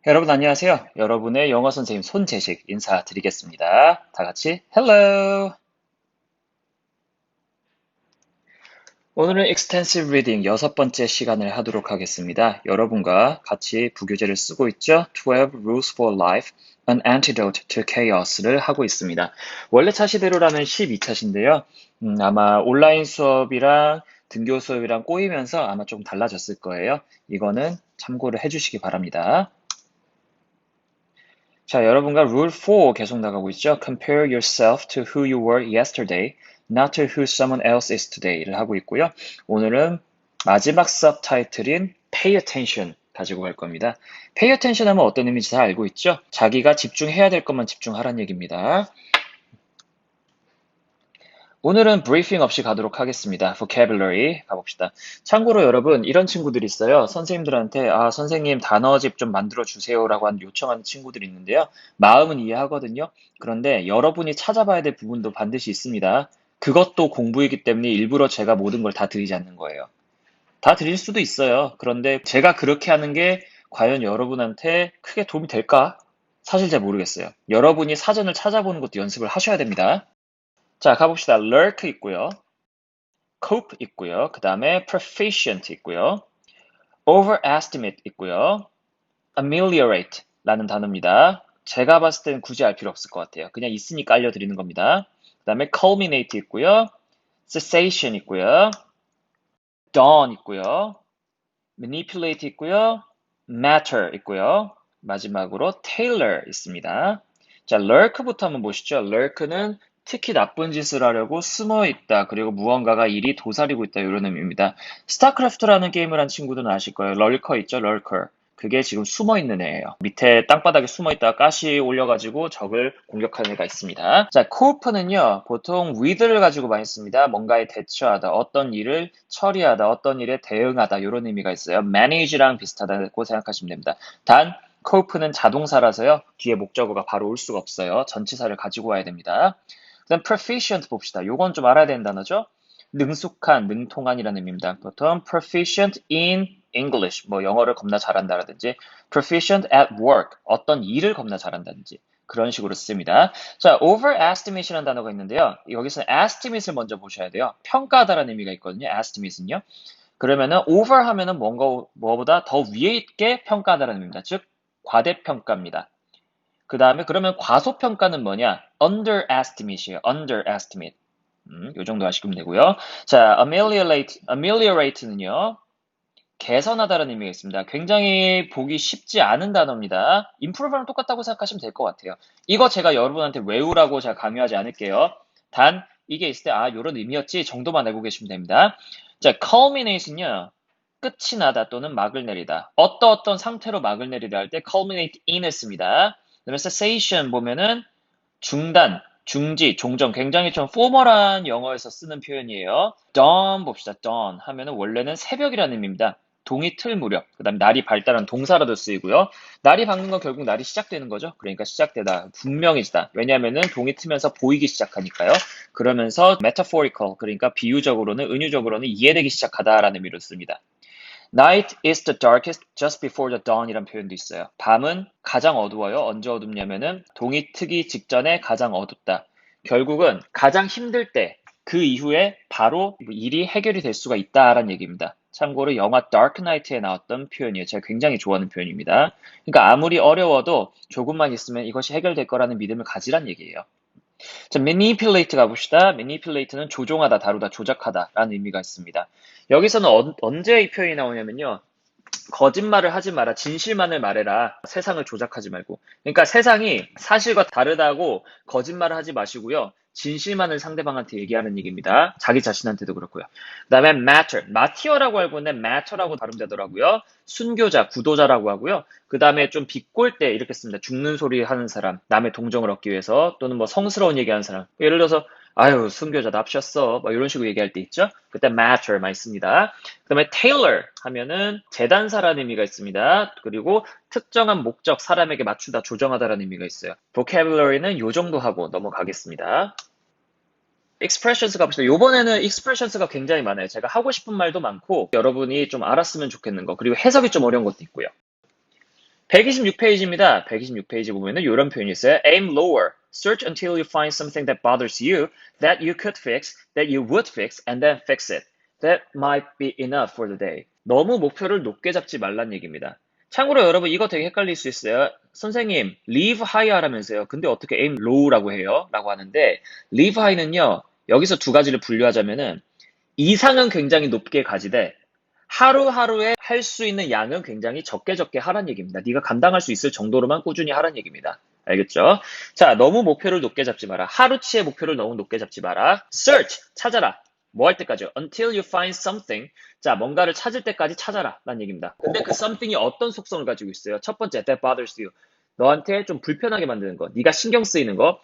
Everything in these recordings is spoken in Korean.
여러분 안녕하세요. 여러분의 영어 선생님 손재식 인사드리겠습니다. 다 같이 Hello! 오늘은 Extensive Reading 여섯 번째 시간을 하도록 하겠습니다. 여러분과 같이 부교재를 쓰고 있죠? 12 Rules for Life, An Antidote to Chaos를 하고 있습니다. 원래 차시대로라면 12차신데요. 아마 온라인 수업이랑 등교 수업이랑 꼬이면서 아마 좀 달라졌을 거예요. 이거는 참고를 해주시기 바랍니다. 자, 여러분과 Rule 4 계속 나가고 있죠. Compare yourself to who you were yesterday, not to who someone else is today를 하고 있고요. 오늘은 마지막 subtitle인 Pay attention 가지고 갈 겁니다. Pay attention 하면 어떤 의미인지 다 알고 있죠? 자기가 집중해야 될 것만 집중하라는 얘기입니다. 오늘은 브리핑 없이 가도록 하겠습니다. vocabulary 가봅시다. 참고로 여러분 이런 친구들이 있어요. 선생님들한테 선생님 단어집 좀 만들어 주세요라고 요청하는 친구들이 있는데요. 마음은 이해하거든요. 그런데 여러분이 찾아봐야 될 부분도 반드시 있습니다. 그것도 공부이기 때문에 일부러 제가 모든 걸 다 드리지 않는 거예요. 다 드릴 수도 있어요. 그런데 제가 그렇게 하는 게 과연 여러분한테 크게 도움이 될까? 사실 잘 모르겠어요. 여러분이 사전을 찾아보는 것도 연습을 하셔야 됩니다. 자, 가봅시다. lurk 있고요. cope 있고요. 그 다음에 proficient 있고요. overestimate 있고요. ameliorate 라는 단어입니다. 제가 봤을 때는 굳이 알 필요 없을 것 같아요. 그냥 있으니까 알려드리는 겁니다. 그 다음에 culminate 있고요. cessation 있고요. dawn 있고요. manipulate 있고요. matter 있고요. 마지막으로 tailor 있습니다. 자, lurk부터 한번 보시죠. lurk는 특히 나쁜 짓을 하려고 숨어 있다. 그리고 무언가가 일이 도사리고 있다. 이런 의미입니다. 스타크래프트라는 게임을 한 친구들은 아실 거예요. 럴커 있죠? 럴커. 그게 지금 숨어 있는 애예요. 밑에 땅바닥에 숨어 있다가 가시 올려가지고 적을 공격하는 애가 있습니다. 자, cope는요, 보통 with를 가지고 많이 씁니다. 뭔가에 대처하다, 어떤 일을 처리하다, 어떤 일에 대응하다, 이런 의미가 있어요. manage랑 비슷하다고 생각하시면 됩니다. 단, cope는 자동사라서요, 뒤에 목적어가 바로 올 수가 없어요. 전치사를 가지고 와야 됩니다. 그다음 proficient 봅시다. 요건 좀 알아야 되는 단어죠. 능숙한, 능통한이라는 의미입니다. 보통 proficient in English, 뭐 영어를 겁나 잘한다라든지 proficient at work, 어떤 일을 겁나 잘한다든지 그런 식으로 씁니다. 자, overestimate이라는 단어가 있는데요. 여기서 estimate을 먼저 보셔야 돼요. 평가하다라는 의미가 있거든요. estimate은요. 그러면은 over 하면은 뭔가 뭐보다 더 위에 있게 평가하다라는 의미입니다. 즉 과대평가입니다. 그 다음에 그러면 과소평가는 뭐냐? underestimate이에요. underestimate. 요 정도 아시면 되고요. 자, ameliorate는요. 개선하다라는 의미가 있습니다. 굉장히 보기 쉽지 않은 단어입니다. improve랑 똑같다고 생각하시면 될 것 같아요. 이거 제가 여러분한테 외우라고 제가 강요하지 않을게요. 단 이게 있을 때 요런 의미였지 정도만 알고 계시면 됩니다. 자, culminate는요. 끝이 나다 또는 막을 내리다. 어떤 상태로 막을 내리다 할 때 culminate in을 씁니다. 그다음에 cessation 보면은 중단, 중지, 종전 굉장히 좀 포멀한 영어에서 쓰는 표현이에요. dawn 봅시다. dawn 하면은 원래는 새벽이라는 의미입니다. 동이 틀 무렵, 그 다음에 날이 밝다는 동사로도 쓰이고요. 날이 밝는 건 결국 날이 시작되는 거죠. 그러니까 시작되다, 분명해지다. 왜냐하면은 동이 트면서 보이기 시작하니까요. 그러면서 metaphorical, 그러니까 비유적으로는, 은유적으로는 이해되기 시작하다라는 의미로 씁니다. Night is the darkest just before the dawn이란 표현도 있어요. 밤은 가장 어두워요. 언제 어둡냐면은 동이 트기 직전에 가장 어둡다. 결국은 가장 힘들 때 그 이후에 바로 일이 해결이 될 수가 있다라는 얘기입니다. 참고로 영화 Dark Knight에 나왔던 표현이에요. 제가 굉장히 좋아하는 표현입니다. 그러니까 아무리 어려워도 조금만 있으면 이것이 해결될 거라는 믿음을 가지란 얘기예요. 자, manipulate 가봅시다. manipulate는 조종하다, 다루다, 조작하다라는 의미가 있습니다. 여기서는 언제 이 표현이 나오냐면요. 거짓말을 하지 마라. 진실만을 말해라. 세상을 조작하지 말고. 그러니까 세상이 사실과 다르다고 거짓말을 하지 마시고요. 진실만을 상대방한테 얘기하는 얘기입니다. 자기 자신한테도 그렇고요. 그 다음에 matter. 마티어라고 알고 있는데 matter라고 발음되더라고요. 순교자, 구도자라고 하고요. 그 다음에 좀 비꼴 때 이렇게 씁니다. 죽는 소리 하는 사람, 남의 동정을 얻기 위해서 또는 뭐 성스러운 얘기하는 사람. 예를 들어서 아유 순교자 납셨어. 뭐 이런 식으로 얘기할 때 있죠. 그때 matter 많이 씁니다. 그 다음에 tailor 하면은 재단사라는 의미가 있습니다. 그리고 특정한 목적, 사람에게 맞추다, 조정하다라는 의미가 있어요. vocabulary는 요 정도 하고 넘어가겠습니다. expressions가 봅시다. 요번에는 expressions가 굉장히 많아요. 제가 하고 싶은 말도 많고 여러분이 좀 알았으면 좋겠는 거 그리고 해석이 좀 어려운 것도 있고요. 126페이지입니다. 126페이지 보면은 이런 표현이 있어요. Aim lower. Search until you find something that bothers you, that you could fix, that you would fix, and then fix it. That might be enough for the day. 너무 목표를 높게 잡지 말란 얘기입니다. 참고로 여러분 이거 되게 헷갈릴 수 있어요. 선생님, leave high 하라면서요. 근데 어떻게 aim low라고 해요? 라고 하는데 leave high는요. 여기서 두 가지를 분류하자면은 이상은 굉장히 높게 가지되 하루하루에 할 수 있는 양은 굉장히 적게 적게 하란 얘기입니다. 네가 감당할 수 있을 정도로만 꾸준히 하란 얘기입니다. 알겠죠? 자, 너무 목표를 높게 잡지 마라. 하루치의 목표를 너무 높게 잡지 마라. Search, 찾아라. 뭐 할 때까지요? Until you find something. 자, 뭔가를 찾을 때까지 찾아라. 라는 얘기입니다. 근데 그 something이 어떤 속성을 가지고 있어요? 첫 번째, that bothers you. 너한테 좀 불편하게 만드는 거. 네가 신경 쓰이는 거.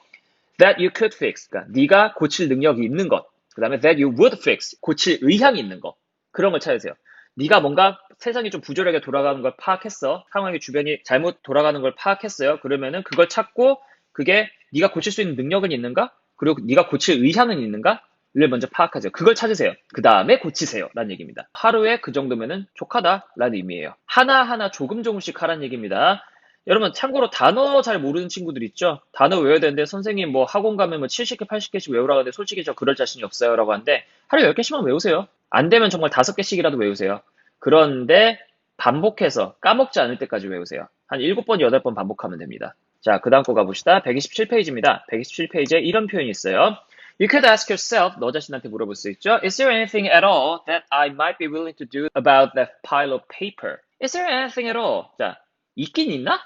That you could fix. 그러니까 네가 고칠 능력이 있는 것. 그 다음에 that you would fix. 고칠 의향이 있는 거. 그런 걸 찾으세요. 네가 뭔가 세상이 좀 부조리하게 돌아가는 걸 파악했어. 상황이 주변이 잘못 돌아가는 걸 파악했어요. 그러면은 그걸 찾고 그게 네가 고칠 수 있는 능력은 있는가? 그리고 네가 고칠 의향은 있는가? 를 먼저 파악하죠. 그걸 찾으세요. 그 다음에 고치세요. 라는 얘기입니다. 하루에 그 정도면은 족하다. 라는 의미예요. 하나하나 조금 조금씩 하라는 얘기입니다. 여러분 참고로 단어 잘 모르는 친구들 있죠? 단어 외워야 되는데 선생님 뭐 학원 가면 뭐 70개, 80개씩 외우라고 하는데 솔직히 저 그럴 자신이 없어요. 라고 하는데 하루에 10개씩만 외우세요. 안 되면 정말 5개씩이라도 외우세요. 그런데 반복해서 까먹지 않을 때까지 외우세요. 한 7번, 8번 반복하면 됩니다. 자, 그 다음 거 가봅시다. 127페이지입니다. 127페이지에 이런 표현이 있어요. You could ask yourself, 너 자신한테 물어볼 수 있죠. Is there anything at all that I might be willing to do about that pile of paper? Is there anything at all? 자, 있긴 있나?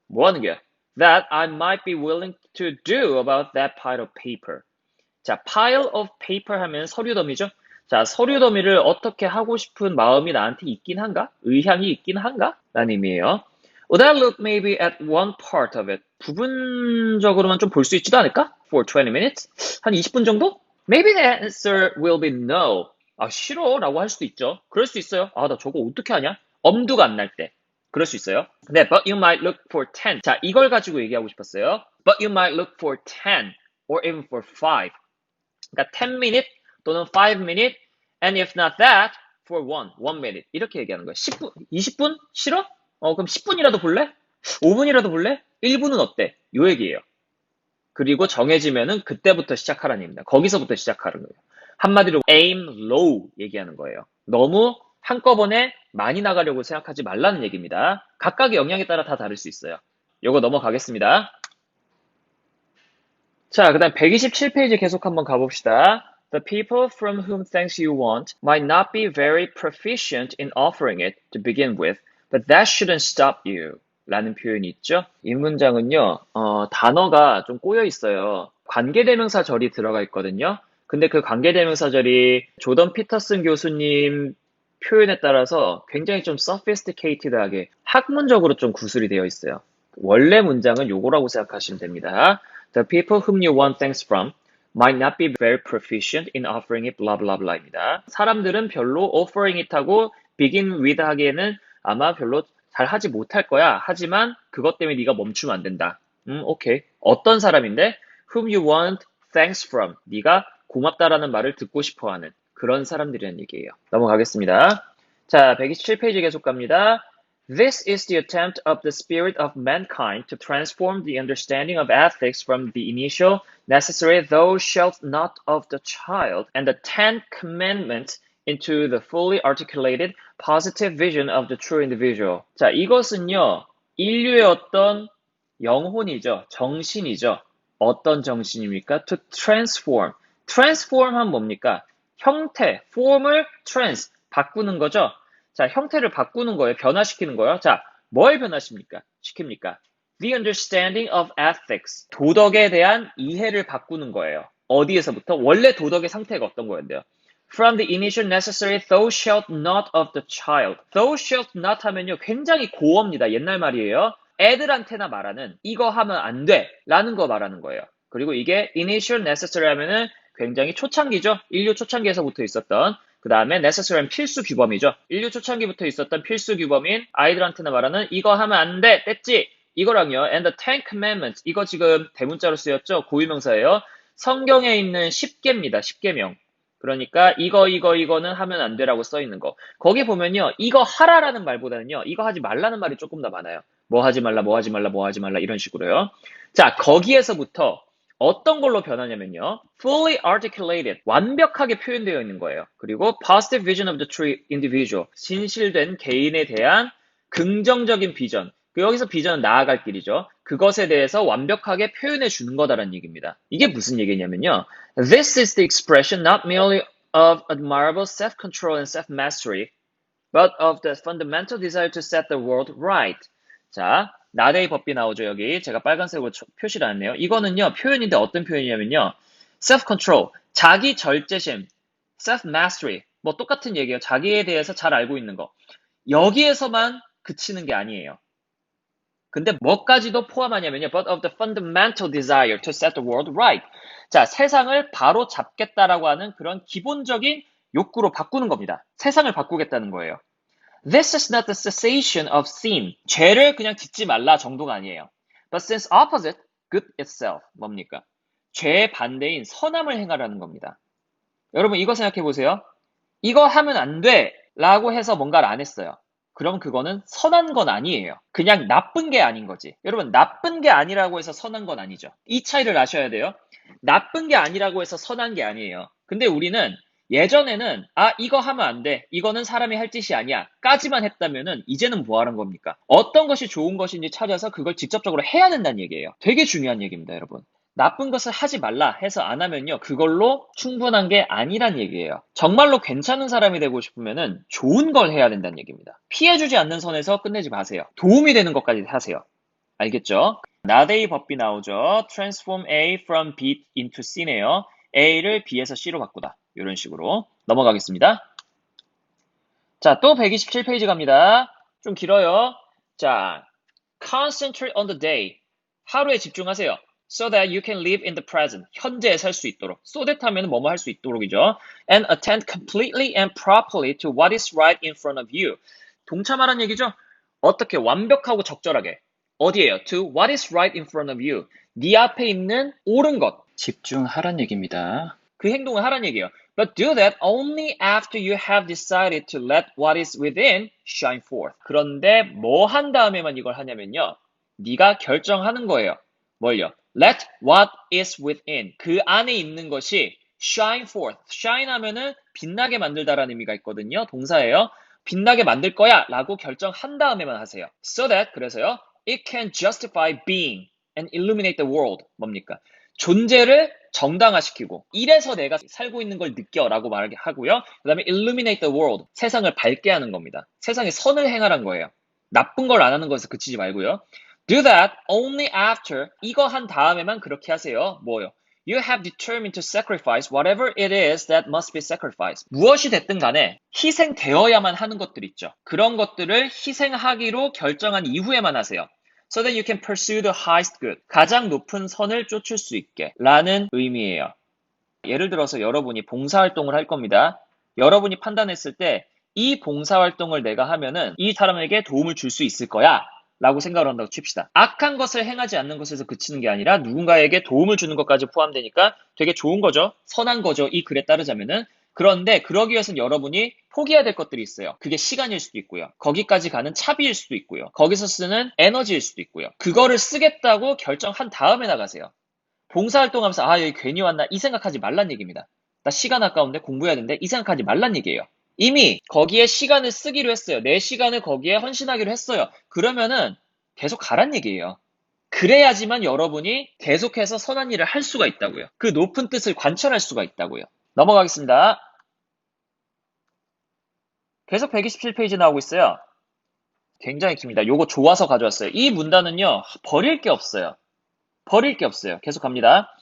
뭐 하는 게야? That I might be willing to do about that pile of paper. 자, pile of paper 하면 서류 더미죠? 자, 서류 더미를 어떻게 하고 싶은 마음이 나한테 있긴 한가? 의향이 있긴 한가? 라는 의미예요. Would I look maybe at one part of it? 부분적으로만 좀 볼 수 있지도 않을까? For 20 minutes? 한 20분 정도? Maybe the answer will be no. 아, 싫어. 라고 할 수도 있죠. 그럴 수 있어요. 아, 나 저거 어떻게 하냐? 엄두가 안 날 때. 그럴 수 있어요. 네, but you might look for 10. 자, 이걸 가지고 얘기하고 싶었어요. But you might look for 10 or even for 5. 그러니까 10 minute 또는 5 minute and if not that for 1 minute 이렇게 얘기하는 거예요. 10분, 20분? 싫어? 그럼 10분이라도 볼래? 5분이라도 볼래? 1분은 어때? 요 얘기예요. 그리고 정해지면은 그때부터 시작하라는 얘기입니다. 거기서부터 시작하는 거예요. 한마디로 aim low 얘기하는 거예요. 너무 한꺼번에 많이 나가려고 생각하지 말라는 얘기입니다. 각각의 역량에 따라 다 다를 수 있어요. 요거 넘어가겠습니다. 자, 그 다음 127페이지 계속 한번 가봅시다. The people from whom things you want might not be very proficient in offering it to begin with, but that shouldn't stop you. 라는 표현이 있죠. 이 문장은요, 단어가 좀 꼬여 있어요. 관계대명사절이 들어가 있거든요. 근데 그 관계대명사절이 조던 피터슨 교수님 표현에 따라서 굉장히 좀 sophisticated하게 학문적으로 좀 구술이 되어 있어요. 원래 문장은 요거라고 생각하시면 됩니다. The people whom you want things from might not be very proficient in offering it, blah blah blah입니다. 사람들은 별로 offering it 하고 begin with 하기에는 아마 별로 잘 하지 못할 거야. 하지만 그것 때문에 네가 멈추면 안 된다. 오케이. 어떤 사람인데? Whom you want thanks from. 네가 고맙다라는 말을 듣고 싶어하는 그런 사람들이라는 얘기예요. 넘어가겠습니다. 자, 127페이지 계속 갑니다. This is the attempt of the spirit of mankind to transform the understanding of ethics from the initial necessary thou shalt not of the child and the Ten Commandments into the fully articulated positive vision of the true individual. 자, 이것은요, 인류의 어떤 영혼이죠. 정신이죠. 어떤 정신입니까? To transform. transform 하면 뭡니까? 형태, form을 trans, 바꾸는 거죠. 자, 형태를 바꾸는 거예요. 변화시키는 거예요. 자, 뭘 변화시킵니까? The understanding of ethics. 도덕에 대한 이해를 바꾸는 거예요. 어디에서부터? 원래 도덕의 상태가 어떤 거였는데요? From the initial necessary thou shalt not of the child. Thou shalt not 하면요. 굉장히 고어입니다. 옛날 말이에요. 애들한테나 말하는 이거 하면 안 돼. 라는 거 말하는 거예요. 그리고 이게 initial necessary 하면은 굉장히 초창기죠. 인류 초창기에서부터 있었던 그 다음에 necessary는 필수 규범이죠. 인류 초창기부터 있었던 필수 규범인 아이들한테나 말하는 이거 하면 안 돼. 뗐지? 이거랑요. And the Ten Commandments. 이거 지금 대문자로 쓰였죠. 고유명사예요. 성경에 있는 10계입니다. 10계명. 그러니까 이거는 하면 안 돼라고 써 있는 거. 거기 보면요. 이거 하라라는 말보다는요. 이거 하지 말라는 말이 조금 더 많아요. 뭐 하지 말라, 뭐 하지 말라, 뭐 하지 말라 이런 식으로요. 자, 거기에서부터 어떤 걸로 변하냐면요. fully articulated, 완벽하게 표현되어 있는 거예요. 그리고 positive vision of the true individual, 진실된 개인에 대한 긍정적인 비전. 여기서 비전은 나아갈 길이죠. 그것에 대해서 완벽하게 표현해 주는 거다라는 얘기입니다. 이게 무슨 얘기냐면요. This is the expression not merely of admirable self-control and self-mastery, but of the fundamental desire to set the world right. 자, 나데이 법비 나오죠, 여기. 제가 빨간색으로 표시를 안 했네요. 이거는요, 표현인데 어떤 표현이냐면요. self-control, 자기 절제심, self-mastery, 뭐 똑같은 얘기예요. 자기에 대해서 잘 알고 있는 거. 여기에서만 그치는 게 아니에요. 근데 뭐까지도 포함하냐면요. But of the fundamental desire to set the world right. 자, 세상을 바로 잡겠다라고 하는 그런 기본적인 욕구로 바꾸는 겁니다. 세상을 바꾸겠다는 거예요. This is not the cessation of sin. 죄를 그냥 짓지 말라 정도가 아니에요. But since opposite, good itself. 뭡니까? 죄의 반대인 선함을 행하라는 겁니다. 여러분 이거 생각해 보세요. 이거 하면 안 돼! 라고 해서 뭔가를 안 했어요. 그럼 그거는 선한 건 아니에요. 그냥 나쁜 게 아닌 거지. 여러분 나쁜 게 아니라고 해서 선한 건 아니죠. 이 차이를 아셔야 돼요. 나쁜 게 아니라고 해서 선한 게 아니에요. 근데 우리는 예전에는 이거 하면 안 돼. 이거는 사람이 할 짓이 아니야. 까지만 했다면은 이제는 뭐 하는 겁니까? 어떤 것이 좋은 것인지 찾아서 그걸 직접적으로 해야 된다는 얘기예요. 되게 중요한 얘기입니다, 여러분. 나쁜 것을 하지 말라 해서 안 하면요. 그걸로 충분한 게 아니란 얘기예요. 정말로 괜찮은 사람이 되고 싶으면은 좋은 걸 해야 된다는 얘기입니다. 피해주지 않는 선에서 끝내지 마세요. 도움이 되는 것까지 하세요. 알겠죠? 나데이 법비 나오죠. Transform A from B into C네요. A를 B에서 C로 바꾸다. 이런 식으로 넘어가겠습니다. 자, 또 127페이지 갑니다. 좀 길어요. 자, Concentrate on the day. 하루에 집중하세요. So that you can live in the present. 현재에 살 수 있도록. So that 하면 뭐뭐 할 수 있도록이죠. And attend completely and properly to what is right in front of you. 동참하라는 얘기죠. 어떻게 완벽하고 적절하게. 어디에요? To what is right in front of you. 네 앞에 있는 옳은 것. 집중하란 얘기입니다. 그 행동을 하란 얘기예요. But do that only after you have decided to let what is within shine forth. 그런데 뭐 한 다음에만 이걸 하냐면요. 네가 결정하는 거예요. 뭘요? Let what is within. 그 안에 있는 것이 shine forth. shine 하면은 빛나게 만들다라는 의미가 있거든요. 동사예요. 빛나게 만들 거야 라고 결정한 다음에만 하세요. So that, 그래서요. It can justify being and illuminate the world. 뭡니까? 존재를 정당화시키고 이래서 내가 살고 있는 걸 느껴라고 말하게 하고요. 그 다음에 illuminate the world. 세상을 밝게 하는 겁니다. 세상에 선을 행하란 거예요. 나쁜 걸 안 하는 것에서 그치지 말고요. Do that only after. 이거 한 다음에만 그렇게 하세요. 뭐요? You have determined to sacrifice whatever it is that must be sacrificed. 무엇이 됐든 간에 희생되어야만 하는 것들 있죠. 그런 것들을 희생하기로 결정한 이후에만 하세요. So that you can pursue the highest good. 가장 높은 선을 쫓을 수 있게 라는 의미예요. 예를 들어서 여러분이 봉사활동을 할 겁니다. 여러분이 판단했을 때 이 봉사활동을 내가 하면은 이 사람에게 도움을 줄 수 있을 거야 라고 생각을 한다고 칩시다. 악한 것을 행하지 않는 것에서 그치는 게 아니라 누군가에게 도움을 주는 것까지 포함되니까 되게 좋은 거죠. 선한 거죠. 이 글에 따르자면은. 그런데 그러기 위해서는 여러분이 포기해야 될 것들이 있어요. 그게 시간일 수도 있고요. 거기까지 가는 차비일 수도 있고요. 거기서 쓰는 에너지일 수도 있고요. 그거를 쓰겠다고 결정한 다음에 나가세요. 봉사활동하면서 여기 괜히 왔나 이 생각하지 말란 얘기입니다. 나 시간 아까운데 공부해야 되는데 이 생각하지 말란 얘기예요. 이미 거기에 시간을 쓰기로 했어요. 내 시간을 거기에 헌신하기로 했어요. 그러면은 계속 가란 얘기예요. 그래야지만 여러분이 계속해서 선한 일을 할 수가 있다고요. 그 높은 뜻을 관철할 수가 있다고요. 넘어가겠습니다. 계속 127페이지 나오고 있어요. 굉장히 깁니다. 요거 좋아서 가져왔어요. 이 문단은요. 버릴 게 없어요. 버릴 게 없어요. 계속 갑니다.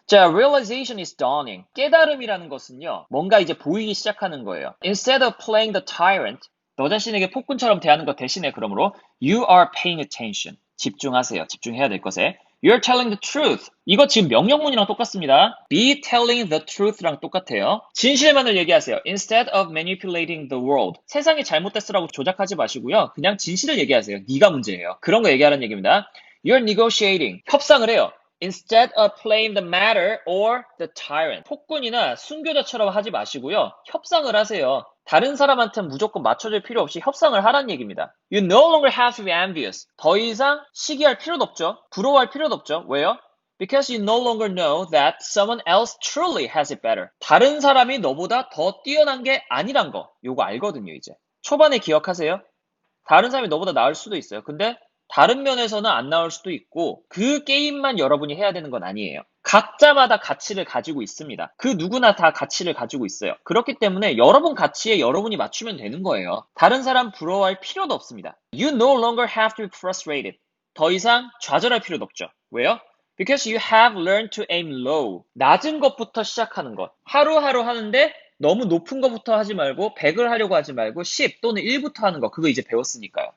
자, realization is dawning. 깨달음이라는 것은요. 뭔가 이제 보이기 시작하는 거예요. Instead of playing the tyrant, 너 자신에게 폭군처럼 대하는 것 대신에 그러므로 you are paying attention. 집중하세요. 집중해야 될 것에. You're telling the truth. 이거 지금 명령문이랑 똑같습니다. Be telling the truth랑 똑같아요. 진실만을 얘기하세요. Instead of manipulating the world. 세상이 잘못됐으라고 조작하지 마시고요. 그냥 진실을 얘기하세요. 네가 문제예요. 그런 거 얘기하라는 얘기입니다. You're negotiating. 협상을 해요. Instead of playing the martyr or the tyrant. 폭군이나 순교자처럼 하지 마시고요. 협상을 하세요. 다른 사람한테 무조건 맞춰줄 필요 없이 협상을 하란 얘기입니다. You no longer have to be envious. 더 이상 시기할 필요도 없죠. 부러워할 필요도 없죠. 왜요? Because you no longer know that someone else truly has it better. 다른 사람이 너보다 더 뛰어난 게 아니란 거. 요거 알거든요, 이제. 초반에 기억하세요. 다른 사람이 너보다 나을 수도 있어요. 근데 다른 면에서는 안 나올 수도 있고 그 게임만 여러분이 해야 되는 건 아니에요. 각자마다 가치를 가지고 있습니다. 그 누구나 다 가치를 가지고 있어요. 그렇기 때문에 여러분 가치에 여러분이 맞추면 되는 거예요. 다른 사람 부러워할 필요도 없습니다. You no longer have to be frustrated. 더 이상 좌절할 필요도 없죠. 왜요? Because you have learned to aim low. 낮은 것부터 시작하는 것. 하루하루 하는데 너무 높은 것부터 하지 말고 100을 하려고 하지 말고 10 또는 1부터 하는 거. 그거 이제 배웠으니까요.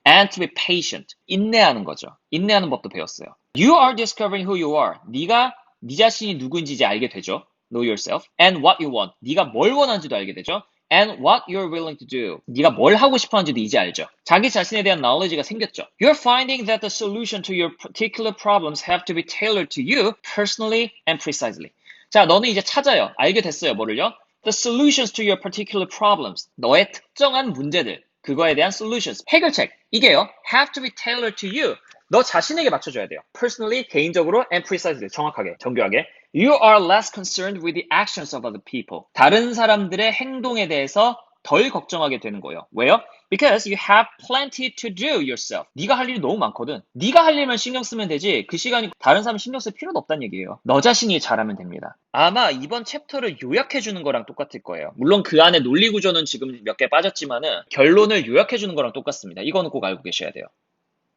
And to be patient. 인내하는 거죠. 인내하는 법도 배웠어요. You are discovering who you are. 네가 네 자신이 누구인지 이제 알게 되죠. Know yourself. And what you want. 네가 뭘 원하는지도 알게 되죠. And what you're willing to do. 네가 뭘 하고 싶어 하는지도 이제 알죠. 자기 자신에 대한 knowledge가 생겼죠. You're finding that the solution to your particular problems have to be tailored to you personally and precisely. 자, 너는 이제 찾아요. 알게 됐어요. 뭐를요? The solutions to your particular problems. 너의 특정한 문제들. 그거에 대한 solutions. 해결책. 이게요. have to be tailored to you. 너 자신에게 맞춰줘야 돼요. Personally, 개인적으로, and precisely, 정확하게, 정교하게. You are less concerned with the actions of other people. 다른 사람들의 행동에 대해서 덜 걱정하게 되는 거예요. 왜요? Because you have plenty to do yourself. 네가 할 일이 너무 많거든. 네가 할 일만 신경 쓰면 되지 그 시간이 다른 사람 신경 쓸 필요도 없다는 얘기예요. 너 자신이 잘하면 됩니다. 아마 이번 챕터를 요약해주는 거랑 똑같을 거예요. 물론 그 안에 논리 구조는 지금 몇 개 빠졌지만은 결론을 요약해주는 거랑 똑같습니다. 이거는 꼭 알고 계셔야 돼요.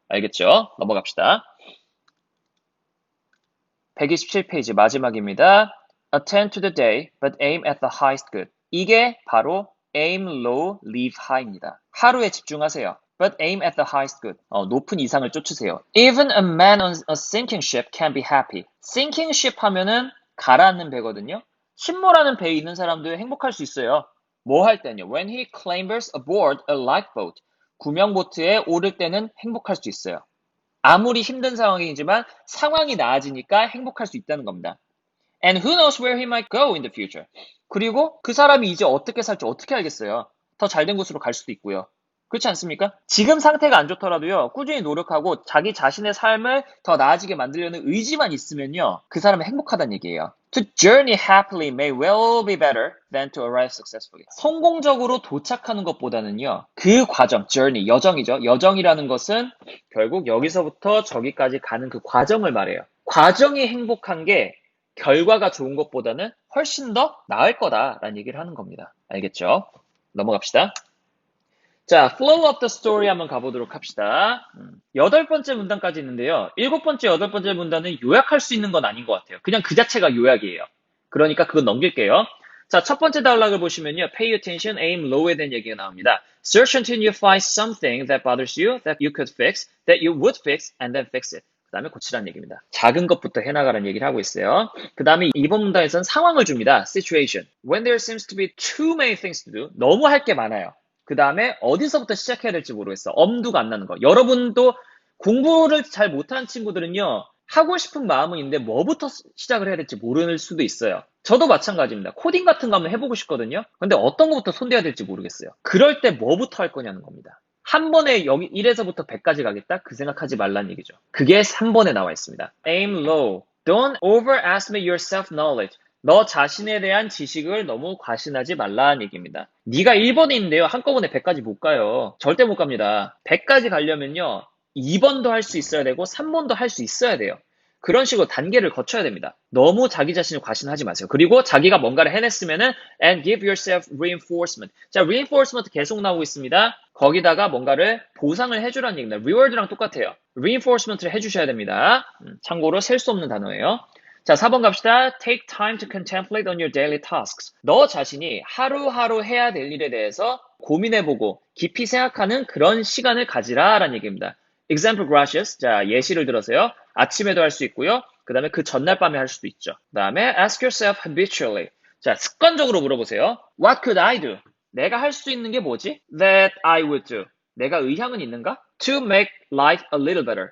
알겠죠? 넘어갑시다. 127페이지 마지막입니다. Attend to the day, but aim at the highest good. 이게 바로 aim low, live high입니다. 하루에 집중하세요. But aim at the highest good. 높은 이상을 쫓으세요. Even a man on a sinking ship can be happy. sinking ship 하면은 가라앉는 배거든요. 침몰하는 배에 있는 사람도 행복할 수 있어요. 뭐 할 때는요? When he clambers aboard a lifeboat. 구명보트에 오를 때는 행복할 수 있어요. 아무리 힘든 상황이지만 상황이 나아지니까 행복할 수 있다는 겁니다. And who knows where he might go in the future. 그리고 그 사람이 이제 어떻게 살지 어떻게 알겠어요. 더 잘된 곳으로 갈 수도 있고요. 그렇지 않습니까? 지금 상태가 안 좋더라도요. 꾸준히 노력하고 자기 자신의 삶을 더 나아지게 만들려는 의지만 있으면요. 그 사람은 행복하다는 얘기예요. To journey happily may well be better than to arrive successfully. 성공적으로 도착하는 것보다는요. 그 과정, journey, 여정이죠. 여정이라는 것은 결국 여기서부터 저기까지 가는 그 과정을 말해요. 과정이 행복한 게 결과가 좋은 것보다는 훨씬 더 나을 거다라는 얘기를 하는 겁니다. 알겠죠? 넘어갑시다. 자, flow of the story 한번 가보도록 합시다. 8번째 문단까지 있는데요. 7번째, 8번째 문단은 요약할 수 있는 건 아닌 것 같아요. 그냥 그 자체가 요약이에요. 그러니까 그건 넘길게요. 자, 첫 번째 단락을 보시면요. Pay attention, aim low에 대한 얘기가 나옵니다. Search until you find something that bothers you, that you could fix, that you would fix, and then fix it. 그 다음에 고치라는 얘기입니다. 작은 것부터 해나가라는 얘기를 하고 있어요. 그 다음에 이번 문단에서는 상황을 줍니다. Situation. When there seems to be too many things to do. 너무 할 게 많아요. 그 다음에 어디서부터 시작해야 될지 모르겠어. 엄두가 안 나는 거. 여러분도 공부를 잘 못하는 친구들은요. 하고 싶은 마음은 있는데 뭐부터 시작을 해야 될지 모를 수도 있어요. 저도 마찬가지입니다. 코딩 같은 거 한번 해보고 싶거든요. 근데 어떤 것부터 손대야 될지 모르겠어요. 그럴 때 뭐부터 할 거냐는 겁니다. 한 번에 여기 1에서부터 100까지 가겠다? 그 생각하지 말라는 얘기죠. 그게 3번에 나와 있습니다. Aim low. Don't overestimate your self-knowledge. 너 자신에 대한 지식을 너무 과신하지 말라는 얘기입니다. 네가 1번에 있는데요. 한꺼번에 100까지 못 가요. 절대 못 갑니다. 100까지 가려면요. 2번도 할 수 있어야 되고 3번도 할 수 있어야 돼요. 그런 식으로 단계를 거쳐야 됩니다. 너무 자기 자신을 과신하지 마세요. 그리고 자기가 뭔가를 해냈으면은 and give yourself reinforcement. 자, reinforcement 계속 나오고 있습니다. 거기다가 뭔가를 보상을 해주라는 얘기입니다. reward랑 똑같아요. reinforcement를 해주셔야 됩니다. 참고로 셀 수 없는 단어예요. 자, 4번 갑시다. Take time to contemplate on your daily tasks. 너 자신이 하루하루 해야 될 일에 대해서 고민해보고 깊이 생각하는 그런 시간을 가지라라는 얘기입니다. Example gracious. 자, 예시를 들어서요. 아침에도 할 수 있고요. 그 다음에 그 전날 밤에 할 수도 있죠. 그 다음에 ask yourself habitually. 자, 습관적으로 물어보세요. What could I do? 내가 할 수 있는 게 뭐지? That I would do. 내가 의향은 있는가? To make life a little better.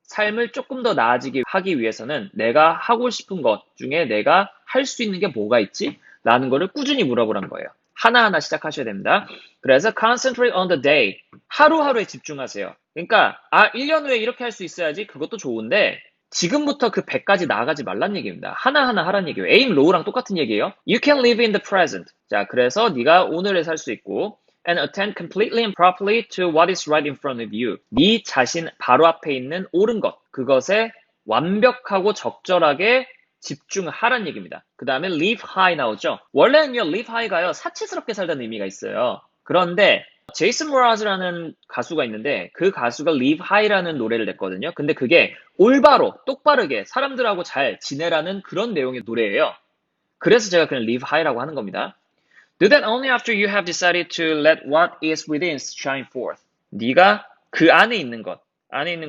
삶을 조금 더 나아지게 하기 위해서는 내가 하고 싶은 것 중에 내가 할 수 있는 게 뭐가 있지? 라는 거를 꾸준히 물어보란 거예요. 하나하나 시작하셔야 됩니다. 그래서 concentrate on the day. 하루하루에 집중하세요. 그러니까 1년 후에 이렇게 할 수 있어야지 그것도 좋은데 지금부터 그 100까지 나아가지 말란 얘기입니다. 하나하나 하란 얘기예요. aim low랑 똑같은 얘기예요. You can live in the present. 자, 그래서 네가 오늘에 살 수 있고 and attend completely and properly to what is right in front of you. 네 자신 바로 앞에 있는 옳은 것, 그것에 완벽하고 적절하게 집중하란 얘기입니다. 그 다음에 live high 나오죠. 원래는요, live high가요, 사치스럽게 살다는 의미가 있어요. 그런데 제이슨 모라즈라는 가수가 있는데 그 가수가 live high라는 노래를 냈거든요. 근데 그게 올바로, 똑바르게 사람들하고 잘 지내라는 그런 내용의 노래예요. 그래서 제가 그냥 live high라고 하는 겁니다. Do that only after you have decided to let what is within shine forth. 네가 그 안에 있는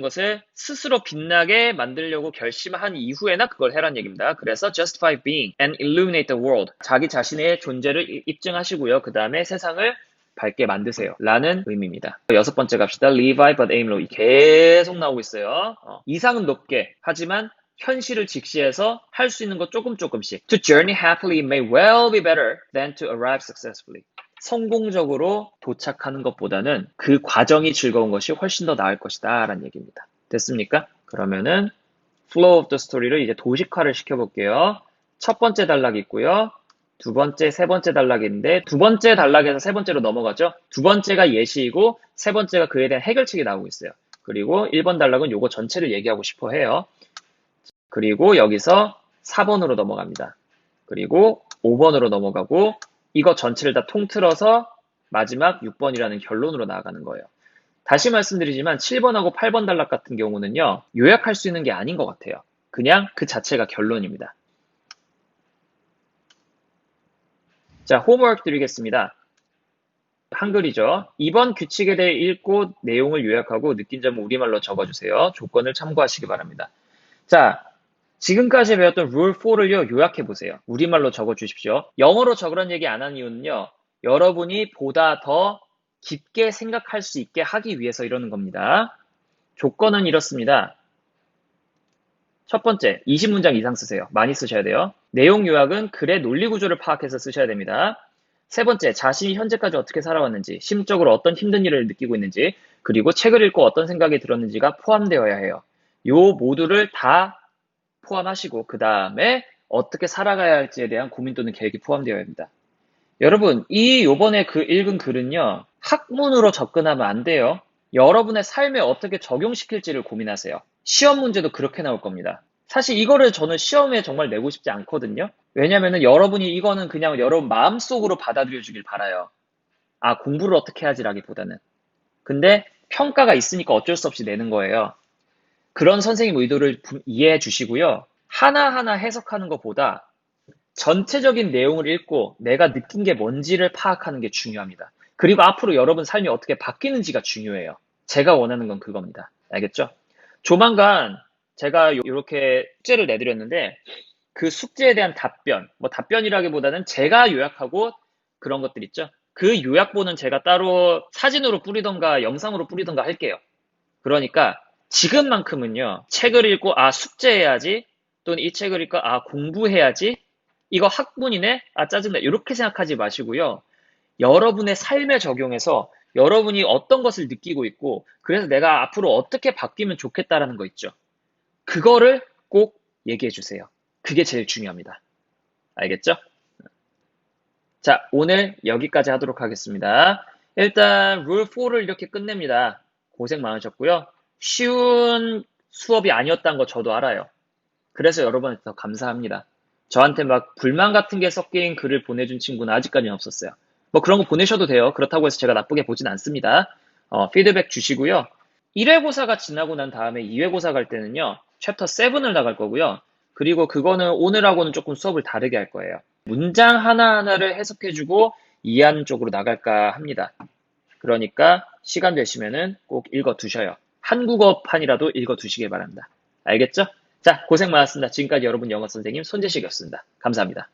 것을 스스로 빛나게 만들려고 결심한 이후에나 그걸 해란 얘기입니다. 그래서 justify being and illuminate the world. 자기 자신의 존재를 입증하시고요. 그 다음에 세상을 밝게 만드세요. 라는 의미입니다. 6번째 갑시다. Live high but aim low. 계속 나오고 있어요. 이상은 높게 하지만 현실을 직시해서 할 수 있는 것 조금씩. To journey happily may well be better than to arrive successfully. 성공적으로 도착하는 것보다는 그 과정이 즐거운 것이 훨씬 더 나을 것이다 라는 얘기입니다. 됐습니까? 그러면은 flow of the story를 이제 도식화를 시켜볼게요. 첫 번째 단락이 있고요. 두 번째, 세 번째 단락이 있는데 두 번째 단락에서 세 번째로 넘어가죠. 두 번째가 예시이고 세 번째가 그에 대한 해결책이 나오고 있어요. 그리고 1번 단락은 요거 전체를 얘기하고 싶어 해요. 그리고 여기서 4번으로 넘어갑니다. 그리고 5번으로 넘어가고 이거 전체를 다 통틀어서 마지막 6번이라는 결론으로 나아가는 거예요. 다시 말씀드리지만 7번하고 8번 단락 같은 경우는요. 요약할 수 있는 게 아닌 것 같아요. 그냥 그 자체가 결론입니다. 자, 홈워크 드리겠습니다. 한글이죠. 이번 규칙에 대해 읽고 내용을 요약하고 느낀 점을 우리말로 적어주세요. 조건을 참고하시기 바랍니다. 자, 지금까지 배웠던 룰 4를요, 요약해보세요. 우리말로 적어주십시오. 영어로 적으란 얘기 안 한 이유는요, 여러분이 보다 더 깊게 생각할 수 있게 하기 위해서 이러는 겁니다. 조건은 이렇습니다. 첫 번째, 20문장 이상 쓰세요. 많이 쓰셔야 돼요. 내용 요약은 글의 논리 구조를 파악해서 쓰셔야 됩니다. 세 번째, 자신이 현재까지 어떻게 살아왔는지, 심적으로 어떤 힘든 일을 느끼고 있는지, 그리고 책을 읽고 어떤 생각이 들었는지가 포함되어야 해요. 요 모두를 다 포함하시고 그 다음에 어떻게 살아가야 할지에 대한 고민 또는 계획이 포함되어야 합니다. 여러분, 요번에 읽은 글은요, 학문으로 접근하면 안 돼요. 여러분의 삶에 어떻게 적용시킬지를 고민하세요. 시험 문제도 그렇게 나올 겁니다. 사실 이거를 저는 시험에 정말 내고 싶지 않거든요. 왜냐면은 여러분이 이거는 그냥 여러분 마음속으로 받아들여 주길 바라요. 공부를 어떻게 하지라기보다는. 근데 평가가 있으니까 어쩔 수 없이 내는 거예요. 그런 선생님 의도를 이해해 주시고요. 하나하나 해석하는 것보다 전체적인 내용을 읽고 내가 느낀 게 뭔지를 파악하는 게 중요합니다. 그리고 앞으로 여러분 삶이 어떻게 바뀌는지가 중요해요. 제가 원하는 건 그겁니다. 알겠죠? 조만간 제가 이렇게 숙제를 내드렸는데 그 숙제에 대한 답변, 답변이라기보다는 제가 요약하고 그런 것들 있죠? 그 요약본은 제가 따로 사진으로 뿌리던가 영상으로 뿌리던가 할게요. 그러니까 지금만큼은요, 책을 읽고, 숙제해야지, 또는 이 책을 읽고, 공부해야지, 이거 학문이네? 짜증나. 이렇게 생각하지 마시고요. 여러분의 삶에 적용해서 여러분이 어떤 것을 느끼고 있고, 그래서 내가 앞으로 어떻게 바뀌면 좋겠다라는 거 있죠. 그거를 꼭 얘기해 주세요. 그게 제일 중요합니다. 알겠죠? 자, 오늘 여기까지 하도록 하겠습니다. 일단 룰 4를 이렇게 끝냅니다. 고생 많으셨고요. 쉬운 수업이 아니었다는 거 저도 알아요. 그래서 여러분한테 더 감사합니다. 저한테 막 불만 같은 게 섞인 글을 보내준 친구는 아직까지는 없었어요. 그런 거 보내셔도 돼요. 그렇다고 해서 제가 나쁘게 보진 않습니다. 피드백 주시고요. 1회고사가 지나고 난 다음에 2회고사 갈 때는요. 챕터 7을 나갈 거고요. 그리고 그거는 오늘하고는 조금 수업을 다르게 할 거예요. 문장 하나하나를 해석해주고 이해하는 쪽으로 나갈까 합니다. 그러니까 시간 되시면은 꼭 읽어두셔요. 한국어판이라도 읽어두시길 바랍니다. 알겠죠? 자, 고생 많았습니다. 지금까지 여러분 영어 선생님 손재식이었습니다. 감사합니다.